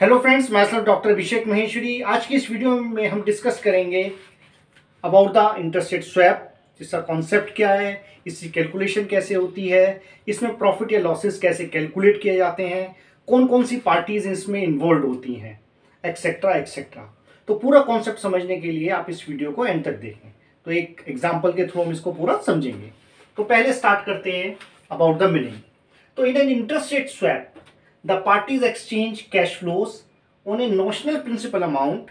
Hello friends, मैं सब doctor अभिषेक महेश्वरी। आज की इस वीडियो में हम डिस्कस करेंगे about the interest rate swap. इसका कॉन्सेप्ट क्या है, इसकी कैलकुलेशन कैसे होती है, इसमें प्रॉफिट या लॉसेस कैसे कैलकुलेट किए जाते हैं, कौन कौन सी पार्टीज इसमें इन्वॉल्व होती हैं, एक्सेट्रा एक्सेट्रा। तो पूरा कॉन्सेप्ट समझने के लिए आप इस वीडियो को एंड तक देखें। तो एक एग्जाम्पल के थ्रू हम इसको पूरा समझेंगे। तो पहले स्टार्ट करते हैं अबाउट द मीनिंग। तो in an interest rate swap the parties exchange cash flows on a notional principal amount.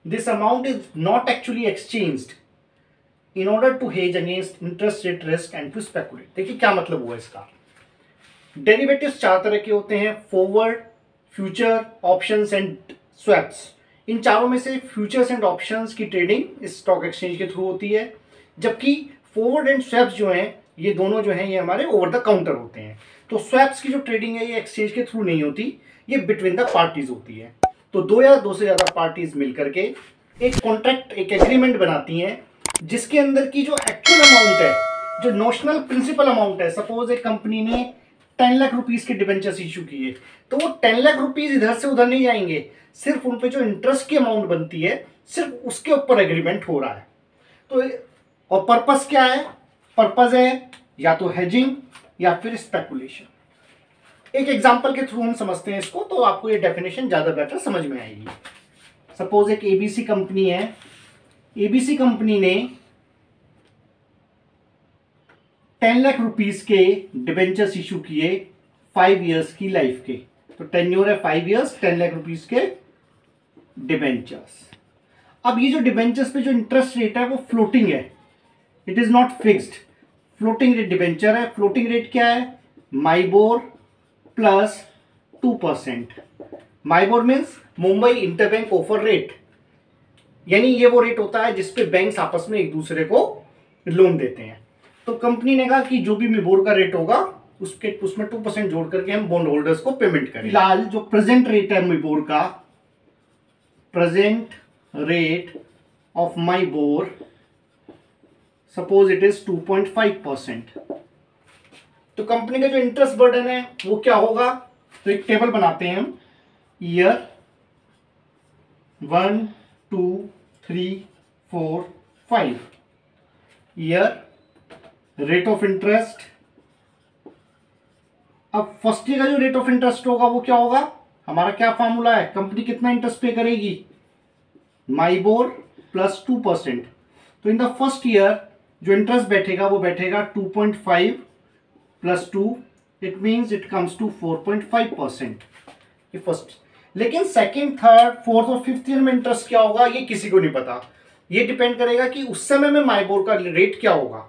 This amount is not actually exchanged in order to hedge against interest rate risk and to speculate. देखिए क्या मतलब हुआ इसका। Derivatives चार तरह के होते हैं: forward, future, options and swaps. इन चारों में से फ्यूचर्स एंड ऑप्शंस की ट्रेडिंग इस स्टॉक एक्सचेंज के थ्रू होती है, जबकि फॉरवर्ड एंड स्वैप्स जो हैं ये दोनों जो हैं ये हमारे ओवर द काउंटर होते हैं। तो स्वैप्स की जो ट्रेडिंग है ये एक्सचेंज के थ्रू नहीं होती, ये बिटवीन द पार्टीज होती है। तो दो या दो से ज्यादा पार्टीज मिलकर के एक कॉन्ट्रैक्ट, एक एग्रीमेंट बनाती हैं, जिसके अंदर की जो एक्चुअल अमाउंट है, जो नोशनल प्रिंसिपल अमाउंट है, सपोज एक कंपनी ने 10 लाख रुपीज के डिबेंचर्स इशू किए, तो वो 10 लाख रुपीज इधर से उधर नहीं जाएंगे, सिर्फ उन पे जो इंटरेस्ट की अमाउंट बनती है सिर्फ उसके ऊपर एग्रीमेंट हो रहा है। तो और पर्पस क्या है? पर्पस है या तो हेजिंग या फिर स्पेकुलेशन। एक एग्जांपल के थ्रू हम समझते हैं इसको, तो आपको ये डेफिनेशन ज्यादा बेटर समझ में आएगी। सपोज एक एबीसी कंपनी है, एबीसी कंपनी ने 10 लाख रुपीस के डिबेंचर्स इशू किए 5 इयर्स की लाइफ के। तो टेन्योर है 5 इयर्स, 10 लाख रुपीस के डिबेंचर्स। अब ये जो डिबेंचर्स पे जो इंटरेस्ट रेट है वो फ्लोटिंग है, it is not fixed. Floating rate debenture है। फ्लोटिंग रेट क्या है? MIBOR plus 2%। MIBOR means Mumbai interbank offer rate, यानी ये वो रेट होता है जिसपे बैंक्स आपस में एक दूसरे को लोन देते हैं। तो कंपनी ने कहा कि जो भी मिबोर का रेट होगा उसमें 2% जोड़ करके हम बॉन्ड होल्डर्स को पेमेंट करें। फिलहाल जो प्रेजेंट रेट है मिबोर का, present rate of MIBOR suppose it is 2.5%। तो कंपनी का जो इंटरेस्ट बर्डन है वो क्या होगा? तो एक टेबल बनाते हैं हम, year 1 2 3 4 5, year rate of interest. अब फर्स्ट ईयर का जो रेट ऑफ इंटरेस्ट होगा वो क्या होगा? हमारा क्या फॉर्मूला है? कंपनी कितना इंटरेस्ट पे करेगी? MIBOR plus 2%। तो इन द फर्स्ट ईयर जो इंटरेस्ट बैठेगा वो बैठेगा 2.5 plus 2, it means it comes to 4.5%। ये फर्स्ट। लेकिन सेकेंड, थर्ड, फोर्थ और फिफ्थ ईयर में इंटरेस्ट क्या होगा ये किसी को नहीं पता। ये डिपेंड करेगा कि उस समय में माइबोर का रेट क्या होगा।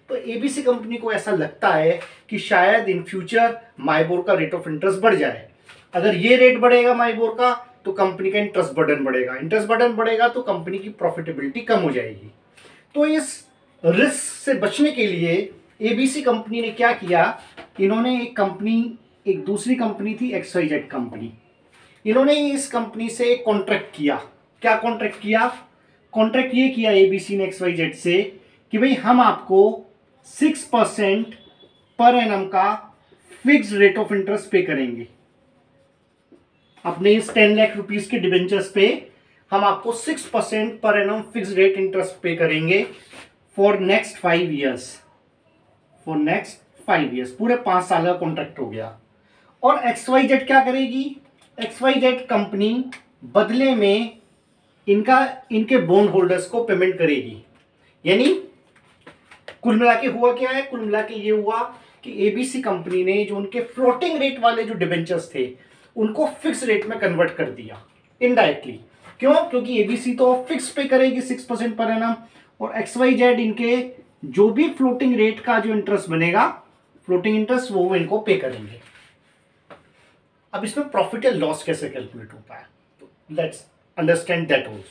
तो एबीसी कंपनी को ऐसा लगता है कि शायद इन फ्यूचर माइबोर का रेट ऑफ इंटरेस्ट बढ़ जाए। अगर ये रेट बढ़ेगा माइबोर का तो कंपनी का इंटरेस्ट बर्डन बढ़ेगा, इंटरेस्ट बर्डन बढ़ेगा तो कंपनी की प्रॉफिटेबिलिटी कम हो जाएगी। तो इस रिस्क से बचने के लिए एबीसी कंपनी ने क्या किया? इन्होंने एक दूसरी कंपनी थी XYZ कंपनी, इन्होंने इस कंपनी से एक कॉन्ट्रैक्ट किया। क्या कॉन्ट्रैक्ट किया? कॉन्ट्रैक्ट ये किया एबीसी ने XYZ से कि भाई हम आपको 6% पर एनम का फिक्स्ड रेट ऑफ इंटरेस्ट पे करेंगे। अपने इस 10 लाख रुपीस के डिबेंचर्स पे हम आपको 6% per annum fixed rate interest पे करेंगे for next 5 years. For next 5 years, पूरे 5 साल का कॉन्ट्रैक्ट हो गया। और XYZ क्या करेगी? XYZ कंपनी बदले में इनके बॉन्ड होल्डर्स को पेमेंट करेगी। यानी कुल मिला के हुआ क्या है? कुल मिला के ये हुआ कि एबीसी कंपनी ने जो उनके फ्लोटिंग रेट वाले जो डिबेंचर्स थे उनको फिक्स रेट में कन्वर्ट कर दिया इनडायरेक्टली। क्यों? क्योंकि एबीसी तो फिक्स पे करेगी 6% पर एनम, और XYZ इनके जो भी फ्लोटिंग रेट का जो इंटरेस्ट बनेगा, फ्लोटिंग इंटरेस्ट, वो इनको पे करेंगे। अब इसमें प्रॉफिट या लॉस कैसे कैलकुलेट होता है, तो लेट्स अंडरस्टैंड दैट आल्सो।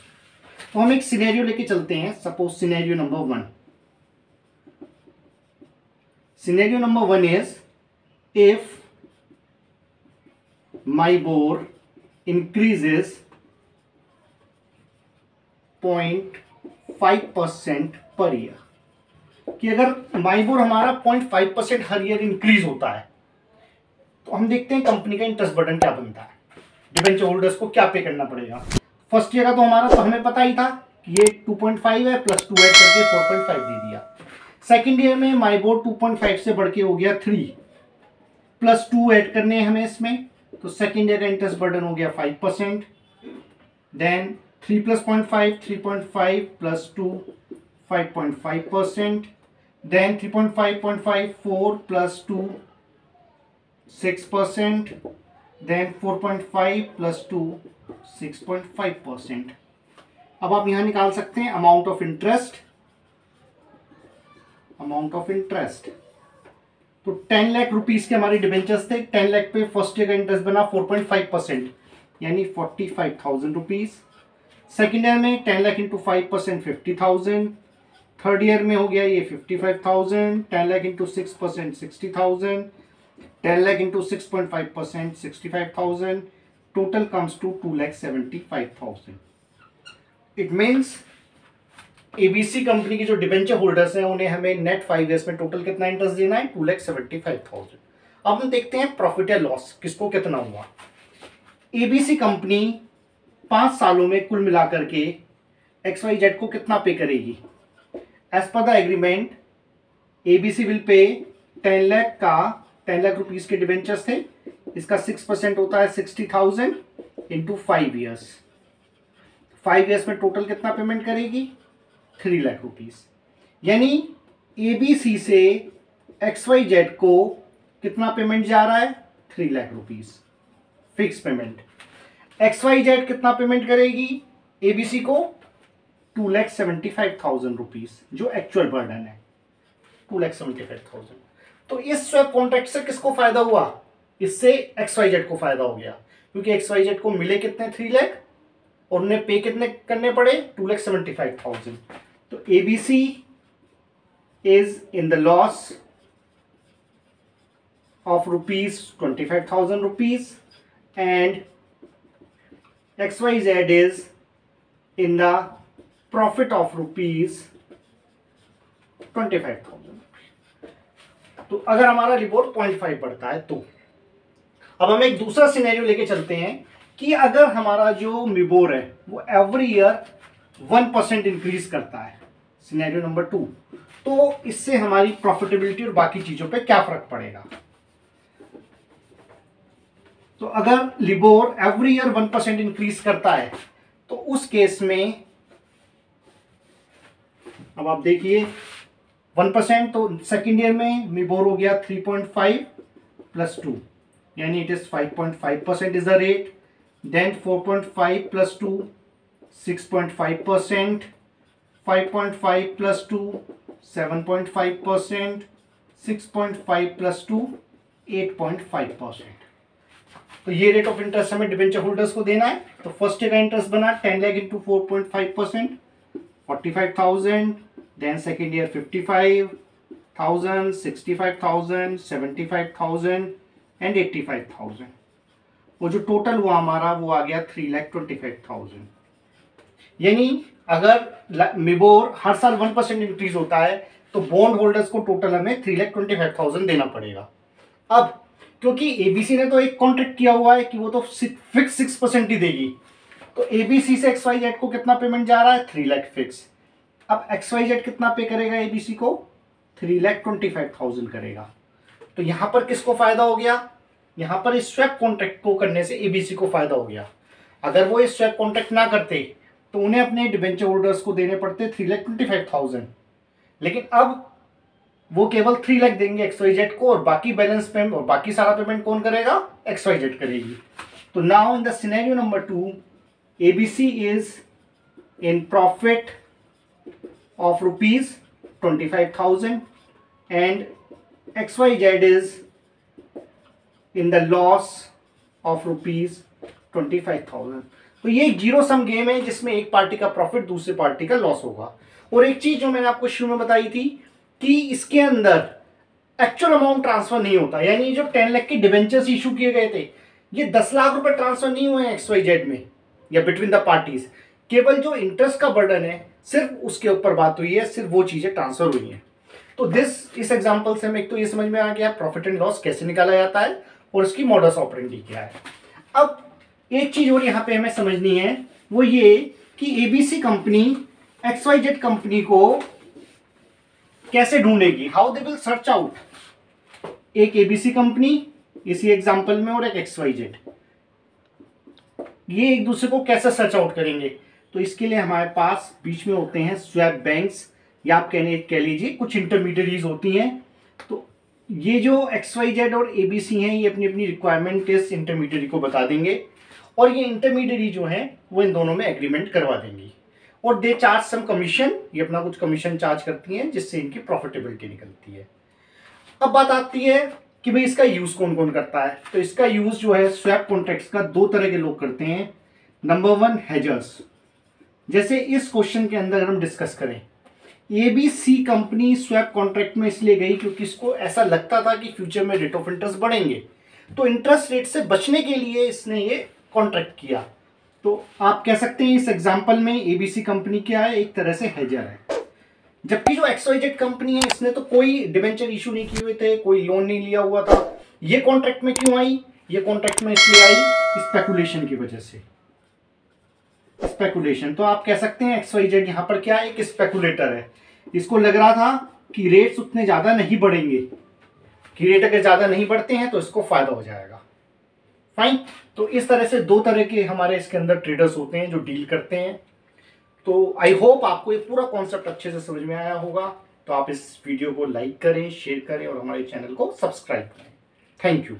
तो हम एक सिनेरियो लेके चलते हैं। Suppose scenario number 1। Scenario number 1 is if MIBOR increases 0.5% per year, कि अगर माइबोर हमारा 0.5% हर ईयर इंक्रीज होता है तो हम देखते हैं कंपनी का इंटरेस्ट बर्डन क्या बनता है। डिबेंचर होल्डर्स को क्या पे करना पड़ेगा। फर्स्ट ईयर का तो हमारा तो हमें पता ही था कि ये 2.5 है, प्लस 2 ऐड करके 4.5 दे दिया। सेकेंड ईयर में माइबोर 2.5 से बढ़ के हो गया 3, प्लस 2 ऐड करने हैं हमें इसमें, तो सेकेंड ईयर का इंटरेस्ट बर्डन हो गया 5%। Then 3 plus 0.5, 3.5 plus 2 5.5%। Then 3.5, 4 plus 2 6%। Then 4.5 plus 2 6.5%। अब आप यहां निकाल सकते हैं अमाउंट ऑफ इंटरेस्ट। तो 10 लाख रुपीस के हमारे डिबेंचर्स थे। 10 लाख पे फर्स्ट ईयर का इंटरेस्ट बना 4.5%, यानी 45,000 रुपीज। सेकेंड ईयर में 10 लाख इंटू 5% 50,000। थर्ड ईयर में हो गया ये 55,000। 10 lakh into 6% 60,000। 10 lakh into 6.5% 65,000। Total comes to 2,75,000। It means ABC company की जो डिबेंचर होल्डर्स हैं उन्हें हमें नेट 5 ईयर्स में टोटल कितना इंटरेस्ट देना है, 2,75,000। अब हम देखते हैं प्रॉफिट या लॉस किसको कितना हुआ। एबीसी कंपनी 5 सालों में कुल मिलाकर के XYZ को कितना पे करेगी। As per the agreement ABC will pay 10 lakh rupees के डिबेंचर्स थे, इसका 6% होता है 60,000 इंटू 5 ईयर्स। 5 ईयर्स में टोटल कितना पेमेंट करेगी, 3 लाख रुपीस। यानी एबीसी से XYZ को कितना पेमेंट जा रहा है, 3 lakh rupees fix payment. XYZ कितना पेमेंट करेगी एबीसी को, 2,75,000 रुपीस, जो एक्चुअल बर्डन है 2,75,000। तो इस स्वैप कॉन्ट्रैक्ट से किसको फायदा हुआ, इससे XYZ को फायदा हो गया, क्योंकि XYZ को मिले कितने 3 लाख और उन्हें पे कितने करने पड़े 2,75,000। तो ABC is in the loss of rupees 25,000 rupees and XYZ is in the profit of rupees 25,000। तो अगर हमारा लिबोर 0.5 बढ़ता है तो अब हम एक दूसरा सिनेरियो लेके चलते हैं कि अगर हमारा जो मिबोर है वो एवरी ईयर 1% इंक्रीज करता है, सिनेरियो नंबर 2, तो इससे हमारी प्रॉफिटेबिलिटी और बाकी चीजों पे क्या फर्क पड़ेगा। तो अगर लिबोर एवरी ईयर 1% इंक्रीज करता है तो उस केस में अब आप देखिए 1%, तो सेकेंड ईयर में लिबोर हो गया 3.5 प्लस 2, यानी it is 5.5% is the rate. Then 4.5 plus 2 6.5%, 5.5 plus 2 7.5%, 6.5 plus 2 8.5%। तो ये रेट ऑफ इंटरेस्ट हमें डिबेंचर होल्डर्स को देना है। तो फर्स्ट ईयर का इंटरेस्ट बना 10 lakh into 4.5% 45,000। Then second year 55,000, 65,000, 75,000 and 85,000। वो जो टोटल हुआ हमारा वो आ गया 3,25,000। यानी अगर मिबोर हर साल 1% इंक्रीज होता है तो बॉन्ड होल्डर्स को टोटल हमें 3,25,000 देना पड़ेगा। अब क्योंकि एबीसी ने तो एक कॉन्ट्रैक्ट किया हुआ है कि वो तो फिक्स 6% ही देगी, तो एबीसी से XYZ को कितना पेमेंट जा रहा है, 3 लाख फिक्स। अब XYZ कितना पे करेगा एबीसी को, 3,25,000 करेगा। तो यहां पर किसको फायदा हो गया, यहां पर इस स्वैप कॉन्ट्रैक्ट को करने से एबीसी को फायदा हो गया। अगर वो इस स्वैप कॉन्ट्रैक्ट ना करते तो उन्हें अपने डिबेंचर होल्डर्स को देने पड़ते 3,25,000, लेकिन अब वो केवल 3 लाख देंगे XYZ को और बाकी बैलेंस पेमेंट और बाकी सारा पेमेंट कौन करेगा, XYZ करेगी। तो now in the scenario number 2 ABC is in profit of rupees 25,000 and XYZ is in the loss of rupees 25,000। तो ये एक जीरो सम गेम है जिसमें एक पार्टी का प्रॉफिट दूसरी पार्टी का लॉस होगा। और एक चीज जो मैंने आपको शुरू में बताई थी कि इसके अंदर एक्चुअल अमाउंट ट्रांसफर नहीं होता, यानी जो 10 लाख के डिबेंचर्स इशू किए गए थे ये 10 लाख रुपए ट्रांसफर नहीं हुए हैं XYZ में या बिटवीन द पार्टीज। केवल जो इंटरेस्ट का बर्डन है सिर्फ उसके ऊपर बात हुई है, सिर्फ वो चीजें ट्रांसफर हुई हैं। तो इस एग्जाम्पल से हमें एक तो ये समझ में आ गया प्रॉफिट एंड लॉस कैसे निकाला जाता है और इसकी मॉडस ऑपरेंडी क्या है। अब एक चीज और यहाँ पे हमें समझनी है, वो ये कि एबीसी कंपनी XYZ कंपनी को कैसे ढूंढेगी, how they will search out. एक एबीसी कंपनी इसी एग्जांपल में और एक XYZ, ये एक दूसरे को कैसे सर्च आउट करेंगे। तो इसके लिए हमारे पास बीच में होते हैं स्वैप बैंक्स, या आप कह लीजिए कुछ इंटरमीडियरीज होती हैं। तो ये जो XYZ और ABC हैं, ये अपनी अपनी रिक्वायरमेंट इस इंटरमीडियरी को बता देंगे, और ये इंटरमीडियरी जो है वो इन दोनों में एग्रीमेंट करवा देंगी, और दे चार्ज सम कमीशन, ये अपना कुछ कमीशन चार्ज करती हैं जिससे इनकी प्रॉफिटेबिलिटी निकलती है। अब बात आती है कि भाई इसका यूज कौन कौन करता है। तो इसका यूज जो है स्वैप कॉन्ट्रैक्ट्स का दो तरह के लोग करते हैं। नंबर 1 हेजर्स, जैसे इस क्वेश्चन के अंदर हम डिस्कस करें, एबीसी कंपनी स्वैप कॉन्ट्रैक्ट में इसलिए गई क्योंकि इसको ऐसा लगता था कि फ्यूचर में रेट ऑफ इंटरेस्ट बढ़ेंगे, तो इंटरेस्ट रेट से बचने के लिए इसने ये कॉन्ट्रैक्ट किया। तो आप कह सकते हैं इस एग्जांपल में एबीसी कंपनी क्या है, एक तरह से हेजर है। जबकि जो XYZ कंपनी है, इसने तो कोई डिबेंचर इशू नहीं किए हुए थे, कोई लोन नहीं लिया हुआ था, ये कॉन्ट्रैक्ट में क्यों आई, ये कॉन्ट्रैक्ट में इसलिए आई स्पेकुलेशन की वजह से। स्पेकुलेशन, तो आप कह सकते हैं XYZ यहाँ पर क्या है, एक स्पेकुलेटर है। इसको लग रहा था कि रेट्स उतने ज्यादा नहीं बढ़ेंगे, कि रेट अगर ज्यादा नहीं बढ़ते हैं तो इसको फायदा हो जाएगा। फाइन। तो इस तरह से दो तरह के हमारे इसके अंदर ट्रेडर्स होते हैं जो डील करते हैं। तो आई होप आपको ये पूरा कॉन्सेप्ट अच्छे से समझ में आया होगा। तो आप इस वीडियो को लाइक करें, शेयर करें और हमारे चैनल को सब्सक्राइब करें। Thank you.